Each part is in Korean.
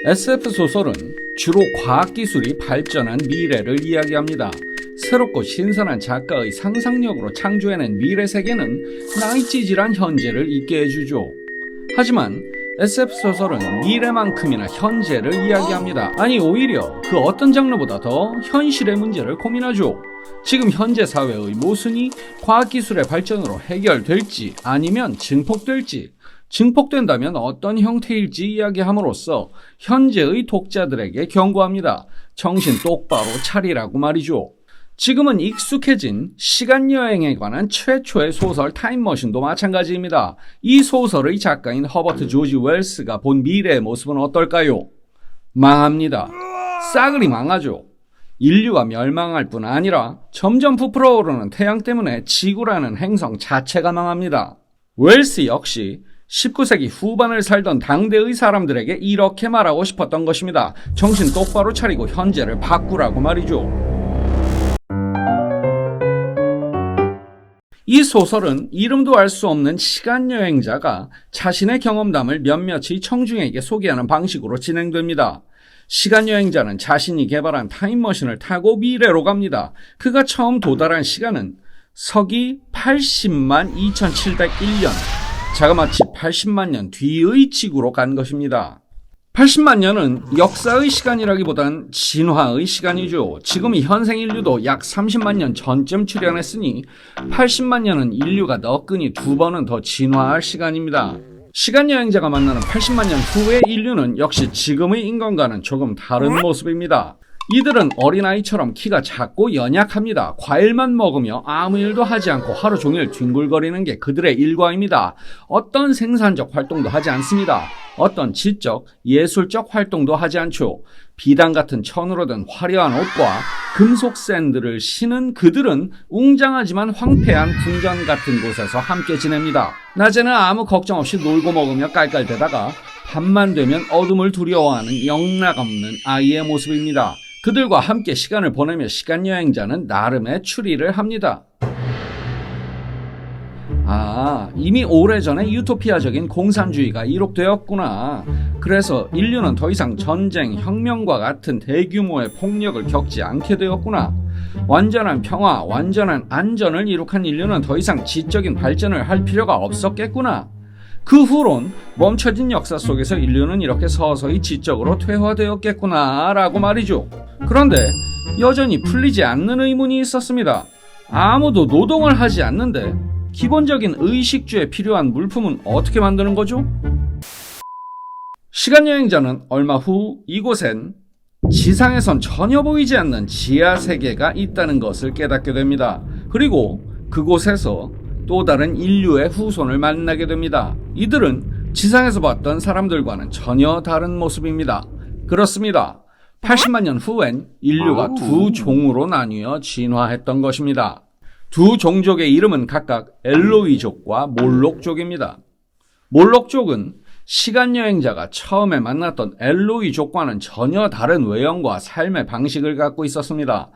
SF 소설은 주로 과학기술이 발전한 미래를 이야기합니다. 새롭고 신선한 작가의 상상력으로 창조해낸 미래 세계는 나이찌질한 현재를 있게 해주죠. 하지만 SF 소설은 미래만큼이나 현재를 이야기합니다. 아니, 오히려 그 어떤 장르보다 더 현실의 문제를 고민하죠. 지금 현재 사회의 모순이 과학기술의 발전으로 해결될지 아니면 증폭될지, 증폭된다면 어떤 형태일지 이야기함으로써 현재의 독자들에게 경고합니다. 정신 똑바로 차리라고 말이죠. 지금은 익숙해진 시간여행에 관한 최초의 소설 타임머신도 마찬가지입니다. 이 소설의 작가인 허버트 조지 웰스가 본 미래의 모습은 어떨까요? 망합니다. 싸그리 망하죠. 인류가 멸망할 뿐 아니라 점점 부풀어오르는 태양 때문에 지구라는 행성 자체가 망합니다. 웰스 역시 19세기 후반을 살던 당대의 사람들에게 이렇게 말하고 싶었던 것입니다. 정신 똑바로 차리고 현재를 바꾸라고 말이죠. 이 소설은 이름도 알 수 없는 시간여행자가 자신의 경험담을 몇몇의 청중에게 소개하는 방식으로 진행됩니다. 시간여행자는 자신이 개발한 타임머신을 타고 미래로 갑니다. 그가 처음 도달한 시간은 서기 80만 2701년, 자그마치 80만 년 뒤의 지구로 간 것입니다. 80만 년은 역사의 시간이라기보단 진화의 시간이죠. 지금 현생 인류도 약 30만 년 전쯤 출현했으니 80만 년은 인류가 너끈히 2번은 더 진화할 시간입니다. 시간여행자가 만나는 80만 년 후의 인류는 역시 지금의 인간과는 조금 다른 모습입니다. 이들은 어린아이처럼 키가 작고 연약합니다. 과일만 먹으며 아무 일도 하지 않고 하루 종일 뒹굴거리는 게 그들의 일과입니다. 어떤 생산적 활동도 하지 않습니다. 어떤 지적, 예술적 활동도 하지 않죠. 비단 같은 천으로 된 화려한 옷과 금속 샌들을 신은 그들은 웅장하지만 황폐한 궁전 같은 곳에서 함께 지냅니다. 낮에는 아무 걱정 없이 놀고 먹으며 깔깔대다가 밤만 되면 어둠을 두려워하는 영락없는 아이의 모습입니다. 그들과 함께 시간을 보내며 시간여행자는 나름의 추리를 합니다. 이미 오래전에 유토피아적인 공산주의가 이룩되었구나. 그래서 인류는 더 이상 전쟁, 혁명과 같은 대규모의 폭력을 겪지 않게 되었구나. 완전한 평화, 완전한 안전을 이룩한 인류는 더 이상 지적인 발전을 할 필요가 없었겠구나. 그 후론 멈춰진 역사 속에서 인류는 이렇게 서서히 지적으로 퇴화되었겠구나 라고 말이죠. 그런데 여전히 풀리지 않는 의문이 있었습니다. 아무도 노동을 하지 않는데 기본적인 의식주에 필요한 물품은 어떻게 만드는 거죠? 시간여행자는 얼마 후 이곳엔 지상에선 전혀 보이지 않는 지하세계가 있다는 것을 깨닫게 됩니다. 그리고 그곳에서 또 다른 인류의 후손을 만나게 됩니다. 이들은 지상에서 봤던 사람들과는 전혀 다른 모습입니다. 그렇습니다. 80만 년 후엔 인류가 두 종으로 나뉘어 진화했던 것입니다. 두 종족의 이름은 각각 엘로이족과 몰록족입니다. 몰록족은 시간여행자가 처음에 만났던 엘로이족과는 전혀 다른 외형과 삶의 방식을 갖고 있었습니다.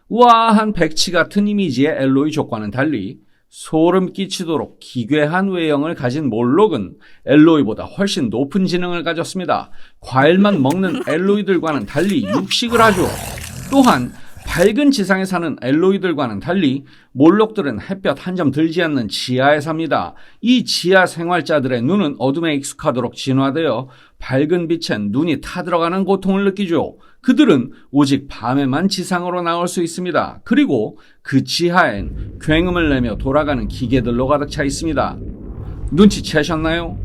우아한 백치 같은 이미지의 엘로이족과는 달리 소름 끼치도록 기괴한 외형을 가진 몰록은 엘로이보다 훨씬 높은 지능을 가졌습니다. 과일만 먹는 엘로이들과는 달리 육식을 하죠. 또한 밝은 지상에 사는 엘로이들과는 달리 몰록들은 햇볕 한 점 들지 않는 지하에 삽니다. 이 지하 생활자들의 눈은 어둠에 익숙하도록 진화되어 밝은 빛엔 눈이 타들어가는 고통을 느끼죠. 그들은 오직 밤에만 지상으로 나올 수 있습니다. 그리고 그 지하엔 굉음을 내며 돌아가는 기계들로 가득 차 있습니다. 눈치채셨나요?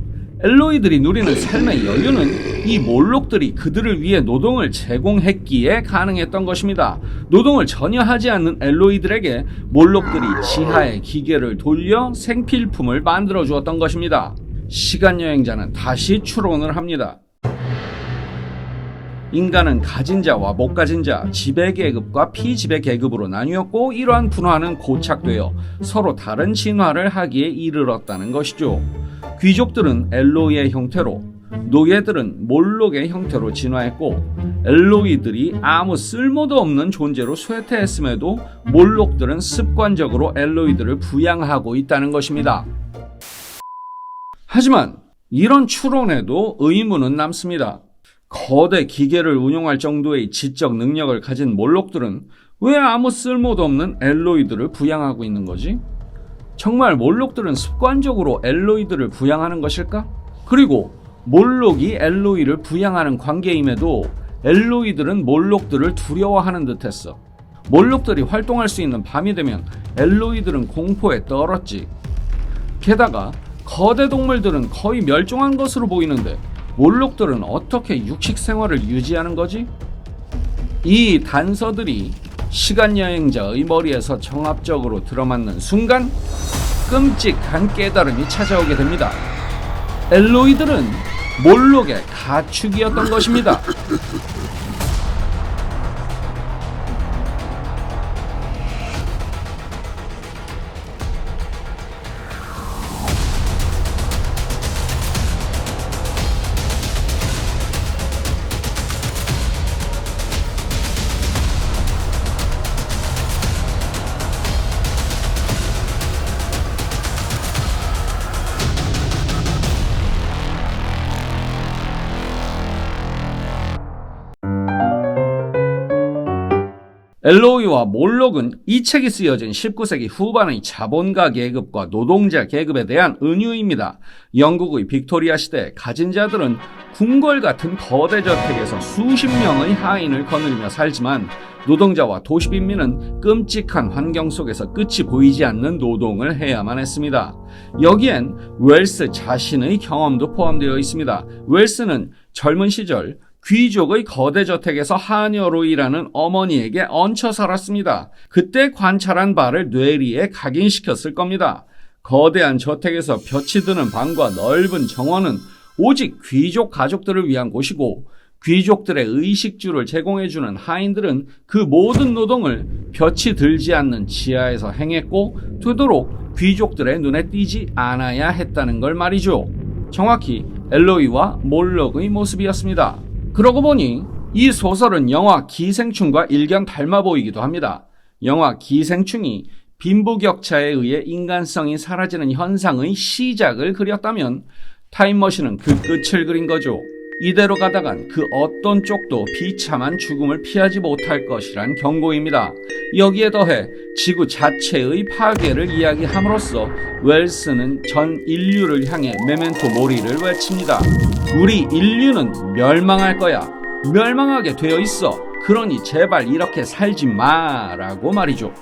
엘로이들이 누리는 삶의 여유는 이 몰록들이 그들을 위해 노동을 제공했기에 가능했던 것입니다. 노동을 전혀 하지 않는 엘로이들에게 몰록들이 지하의 기계를 돌려 생필품을 만들어 주었던 것입니다. 시간여행자는 다시 추론을 합니다. 인간은 가진 자와 못 가진 자, 지배계급과 피지배계급으로 나뉘었고 이러한 분화는 고착되어 서로 다른 진화를 하기에 이르렀다는 것이죠. 귀족들은 엘로이의 형태로, 노예들은 몰록의 형태로 진화했고 엘로이들이 아무 쓸모도 없는 존재로 쇠퇴했음에도 몰록들은 습관적으로 엘로이들을 부양하고 있다는 것입니다. 하지만 이런 추론에도 의문은 남습니다. 거대 기계를 운용할 정도의 지적 능력을 가진 몰록들은 왜 아무 쓸모도 없는 엘로이드를 부양하고 있는 거지? 정말 몰록들은 습관적으로 엘로이드를 부양하는 것일까? 그리고 몰록이 엘로이를 부양하는 관계임에도 엘로이들은 몰록들을 두려워하는 듯했어. 몰록들이 활동할 수 있는 밤이 되면 엘로이들은 공포에 떨었지. 게다가 거대 동물들은 거의 멸종한 것으로 보이는데 몰록들은 어떻게 육식 생활을 유지하는 거지? 이 단서들이 시간여행자의 머리에서 정합적으로 들어맞는 순간 끔찍한 깨달음이 찾아오게 됩니다. 엘로이들은 몰록의 가축이었던 것입니다. 엘로이와 몰록은 이 책이 쓰여진 19세기 후반의 자본가 계급과 노동자 계급에 대한 은유입니다. 영국의 빅토리아 시대 가진 자들은 궁궐 같은 거대 저택에서 수십 명의 하인을 거느리며 살지만 노동자와 도시 빈민은 끔찍한 환경 속에서 끝이 보이지 않는 노동을 해야만 했습니다. 여기엔 웰스 자신의 경험도 포함되어 있습니다. 웰스는 젊은 시절 귀족의 거대 저택에서 하녀로 일하는 어머니에게 얹혀 살았습니다. 그때 관찰한 바를 뇌리에 각인시켰을 겁니다. 거대한 저택에서 볕이 드는 방과 넓은 정원은 오직 귀족 가족들을 위한 곳이고 귀족들의 의식주를 제공해주는 하인들은 그 모든 노동을 볕이 들지 않는 지하에서 행했고 되도록 귀족들의 눈에 띄지 않아야 했다는 걸 말이죠. 정확히 엘로이와 몰록의 모습이었습니다. 그러고 보니 이 소설은 영화 기생충과 일견 닮아 보이기도 합니다. 영화 기생충이 빈부격차에 의해 인간성이 사라지는 현상의 시작을 그렸다면 타임머신은 그 끝을 그린 거죠. 이대로 가다간 그 어떤 쪽도 비참한 죽음을 피하지 못할 것이란 경고입니다. 여기에 더해 지구 자체의 파괴를 이야기함으로써 웰스는 전 인류를 향해 메멘토 모리를 외칩니다. 우리 인류는 멸망할 거야. 멸망하게 되어 있어. 그러니 제발 이렇게 살지 마 라고 말이죠.